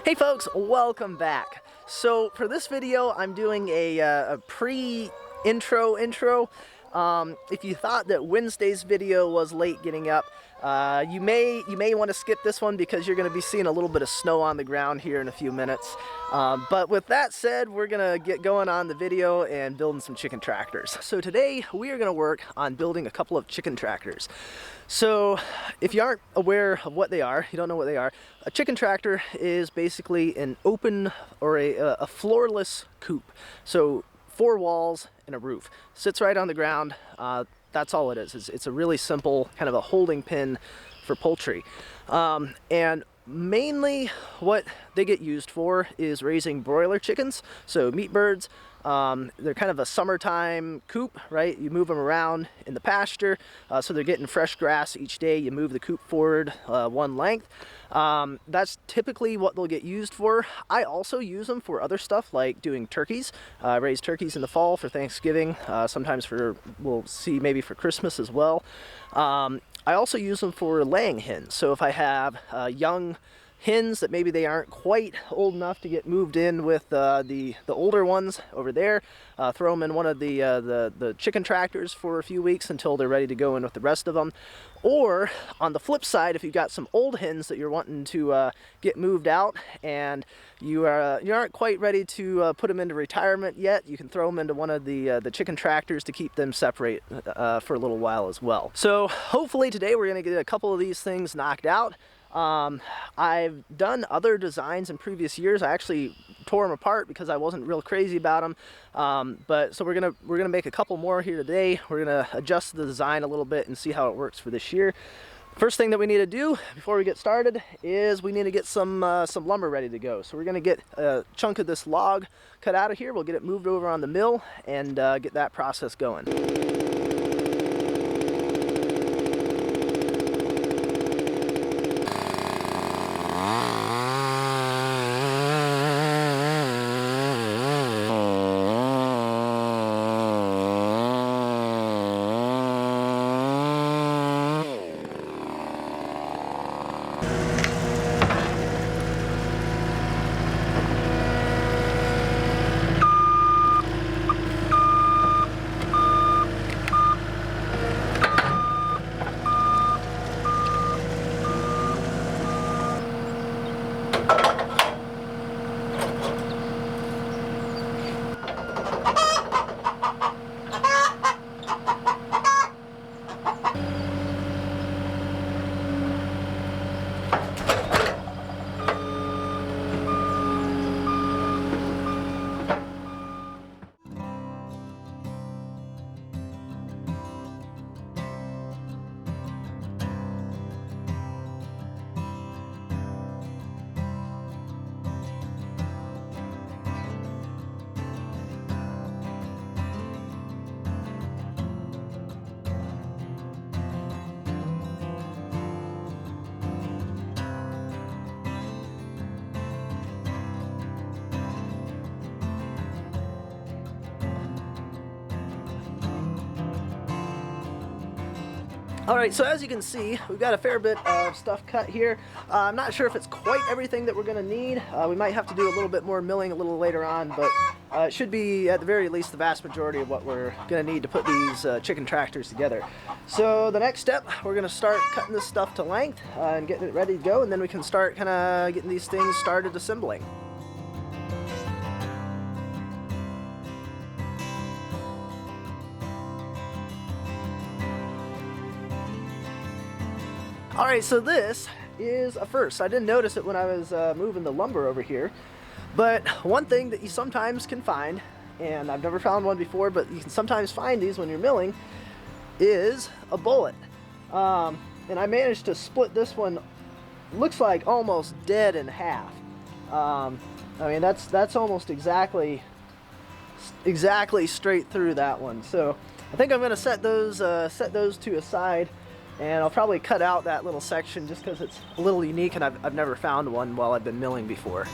Hey folks, welcome back. So for this video, I'm doing a pre-intro. If you thought that Wednesday's video was late getting up, you may want to skip this one because you're going to be seeing a little bit of snow on the ground here in a few minutes. But with that said, we're going to get going on the video and building some chicken tractors. So today we are going to work on building a couple of chicken tractors. So if you aren't aware of what they are, you don't know what they are, a chicken tractor is basically an open or a floorless coop. So 4 walls and a roof. Sits right on the ground. That's all it is. It's a really simple kind of a holding pen for poultry. And mainly what they get used for is raising broiler chickens, so meat birds. They're kind of a summertime coop, right? You move them around in the pasture, so they're getting fresh grass each day. You move the coop forward one length. That's typically what they'll get used for. I also use them for other stuff like doing turkeys. I raise turkeys in the fall for Thanksgiving, sometimes we'll see maybe for Christmas as well. I also use them for laying hens. So if I have young hens that maybe they aren't quite old enough to get moved in with the older ones over there, throw them in one of the chicken tractors for a few weeks until they're ready to go in with the rest of them. Or on the flip side, if you've got some old hens that you're wanting to get moved out and you aren't quite ready to put them into retirement yet, you can throw them into one of the chicken tractors to keep them separate for a little while as well. So hopefully today we're going to get a couple of these things knocked out. I've done other designs in previous years. I actually tore them apart because I wasn't real crazy about them. But so we're gonna make a couple more here today. We're gonna adjust the design a little bit and see how it works for this year. First thing that we need to do before we get started is we need to get some lumber ready to go. So we're gonna get a chunk of this log cut out of here. We'll get it moved over on the mill and get that process going. Alright, so as you can see, we've got a fair bit of stuff cut here. I'm not sure if it's quite everything that we're going to need. We might have to do a little bit more milling a little later on, but it should be, at the very least, the vast majority of what we're going to need to put these chicken tractors together. So the next step, we're going to start cutting this stuff to length and getting it ready to go, and then we can start kind of getting these things started assembling. Alright, so this is a first. I didn't notice it when I was moving the lumber over here, but one thing that you sometimes can find, and I've never found one before, but you can sometimes find these when you're milling, is a bullet. And I managed to split this one, looks like almost dead in half. I mean, that's almost exactly straight through that one. So I think I'm going to set those two aside. And I'll probably cut out that little section just because it's a little unique and I've never found one while I've been milling before.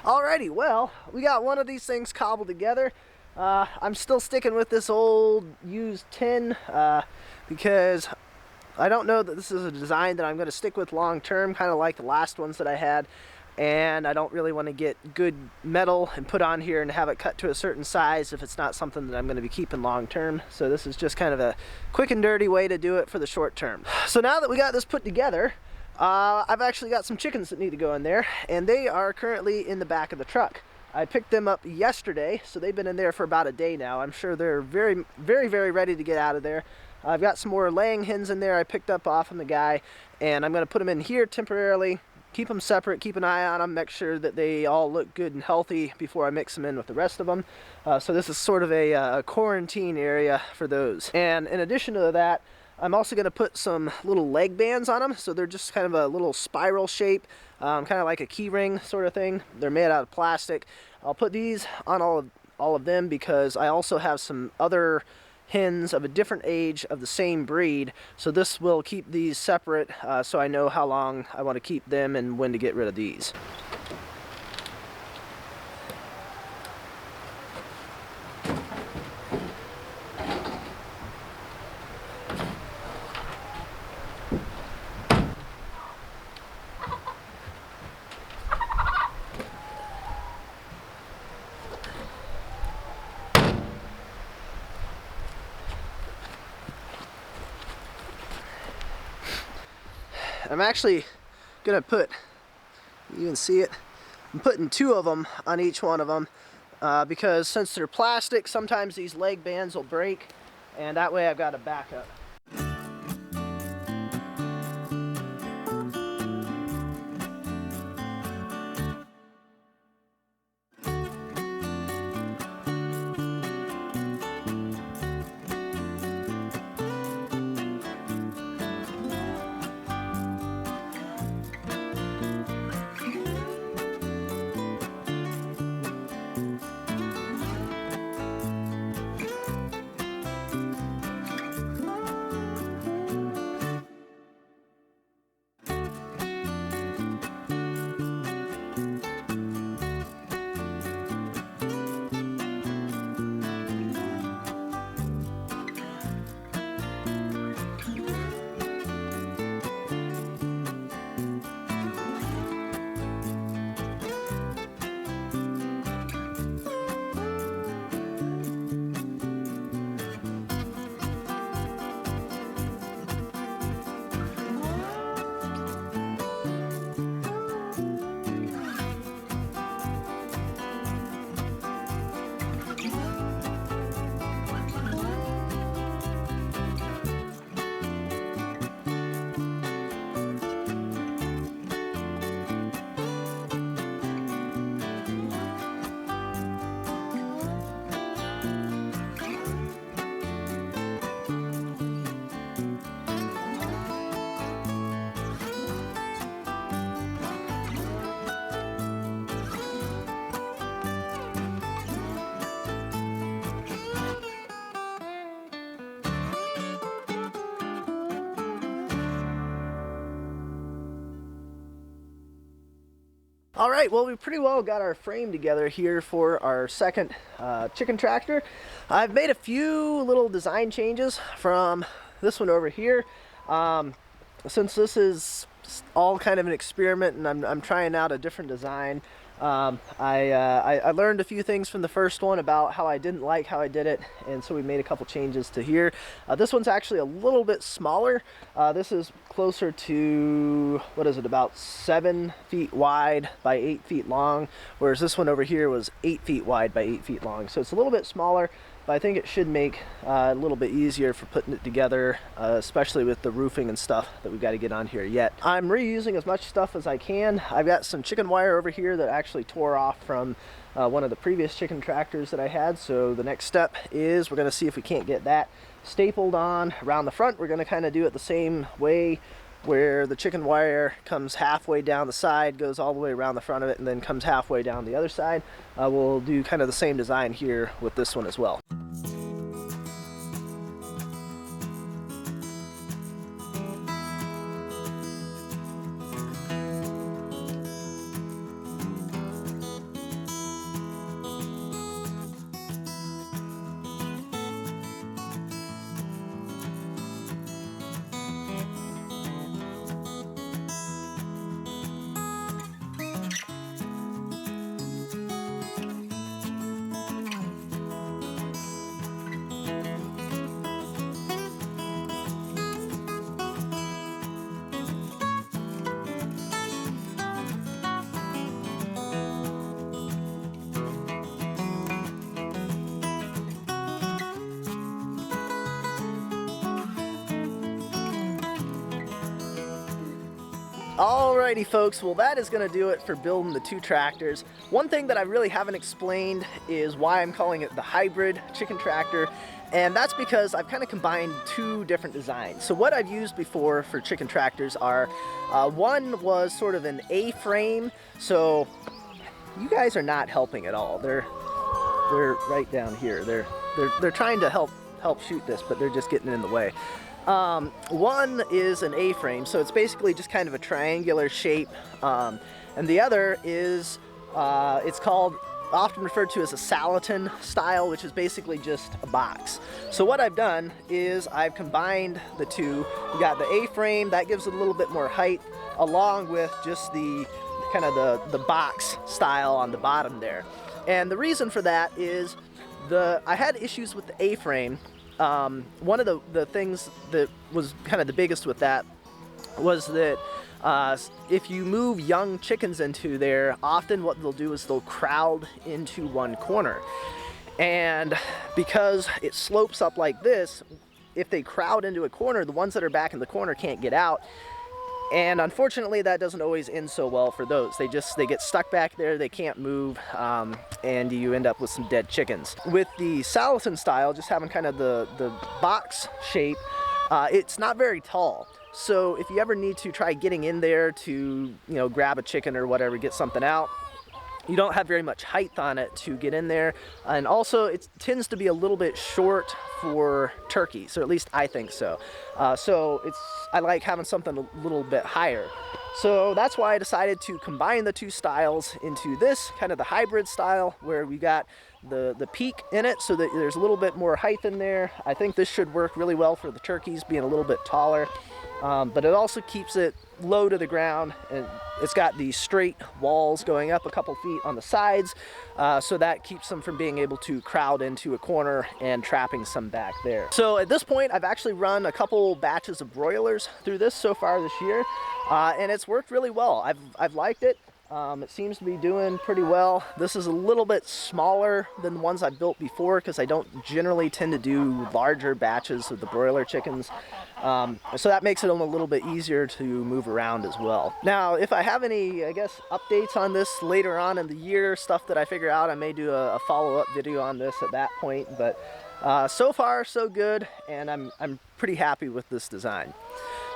Alrighty, well, we got one of these things cobbled together. I'm still sticking with this old used tin because I don't know that this is a design that I'm going to stick with long term, kind of like the last ones that I had. And I don't really want to get good metal and put on here and have it cut to a certain size if it's not something that I'm going to be keeping long term. So this is just kind of a quick and dirty way to do it for the short term. So now that we got this put together, I've actually got some chickens that need to go in there, and they are currently in the back of the truck. I picked them up yesterday, so they've been in there for about a day now. I'm sure they're very, very, very ready to get out of there. I've got some more laying hens in there I picked up off from the guy, and I'm going to put them in here temporarily, keep them separate, keep an eye on them, make sure that they all look good and healthy before I mix them in with the rest of them. So this is sort of a quarantine area for those. And in addition to that, I'm also going to put some little leg bands on them, so they're just kind of a little spiral shape, kind of like a key ring sort of thing. They're made out of plastic. I'll put these on all of them because I also have some other hens of a different age of the same breed, so this will keep these separate so I know how long I want to keep them and when to get rid of these. I'm actually gonna put, you can see it, I'm putting 2 of them on each one of them because since they're plastic, sometimes these leg bands will break, and that way I've got a backup. All right, well, we pretty well got our frame together here for our second chicken tractor. I've made a few little design changes from this one over here. Since this is all kind of an experiment and I'm trying out a different design, I learned a few things from the first one about how I didn't like how I did it, and so we made a couple changes to here. This one's actually a little bit smaller. This is closer to, what is it, about 7 feet wide by 8 feet long, whereas this one over here was 8 feet wide by 8 feet long. So it's a little bit smaller, but I think it should make a little bit easier for putting it together, especially with the roofing and stuff that we've got to get on here yet. I'm reusing as much stuff as I can. I've got some chicken wire over here that actually tore off from one of the previous chicken tractors that I had, so the next step is we're going to see if we can't get that stapled on around the front. We're going to kind of do it the same way, where the chicken wire comes halfway down the side, goes all the way around the front of it, and then comes halfway down the other side. We'll do kind of the same design here with this one as well. Alrighty folks, well that is going to do it for building the two tractors. One thing that I really haven't explained is why I'm calling it the hybrid chicken tractor, and that's because I've kind of combined two different designs. So what I've used before for chicken tractors are, one was sort of an A-frame, so you guys are not helping at all. They're right down here. They're trying to help shoot this, but they're just getting in the way. One is an A-frame, so it's basically just kind of a triangular shape, and the other is, it's called, often referred to as a Salatin style, which is basically just a box. So what I've done is I've combined the two. You got the A-frame, that gives it a little bit more height, along with just the kind of the box style on the bottom there. And the reason for that is I had issues with the A-frame. One of the things that was kind of the biggest with that was that if you move young chickens into there, often what they'll do is they'll crowd into one corner. And because it slopes up like this, if they crowd into a corner, the ones that are back in the corner can't get out. And unfortunately, that doesn't always end so well for those. They get stuck back there, they can't move, and you end up with some dead chickens. With the Salatin style, just having kind of the box shape, it's not very tall. So if you ever need to try getting in there to, grab a chicken or whatever, get something out, you don't have very much height on it to get in there. And also it tends to be a little bit short for turkeys, or at least I think so. I like having something a little bit higher. So that's why I decided to combine the two styles into this, kind of the hybrid style, where we got the peak in it so that there's a little bit more height in there. I think this should work really well for the turkeys being a little bit taller. But it also keeps it low to the ground, and it's got these straight walls going up a couple feet on the sides, so that keeps them from being able to crowd into a corner and trapping some back there. So at this point, I've actually run a couple batches of broilers through this so far this year, and it's worked really well. I've liked it. It seems to be doing pretty well. This is a little bit smaller than the ones I've built before because I don't generally tend to do larger batches of the broiler chickens. So that makes it a little bit easier to move around as well. Now, if I have any, updates on this later on in the year, stuff that I figure out, I may do a follow-up video on this at that point. But so far, so good, and I'm pretty happy with this design.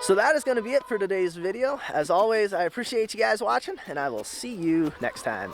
So that is going to be it for today's video. As always, I appreciate you guys watching, and I will see you next time.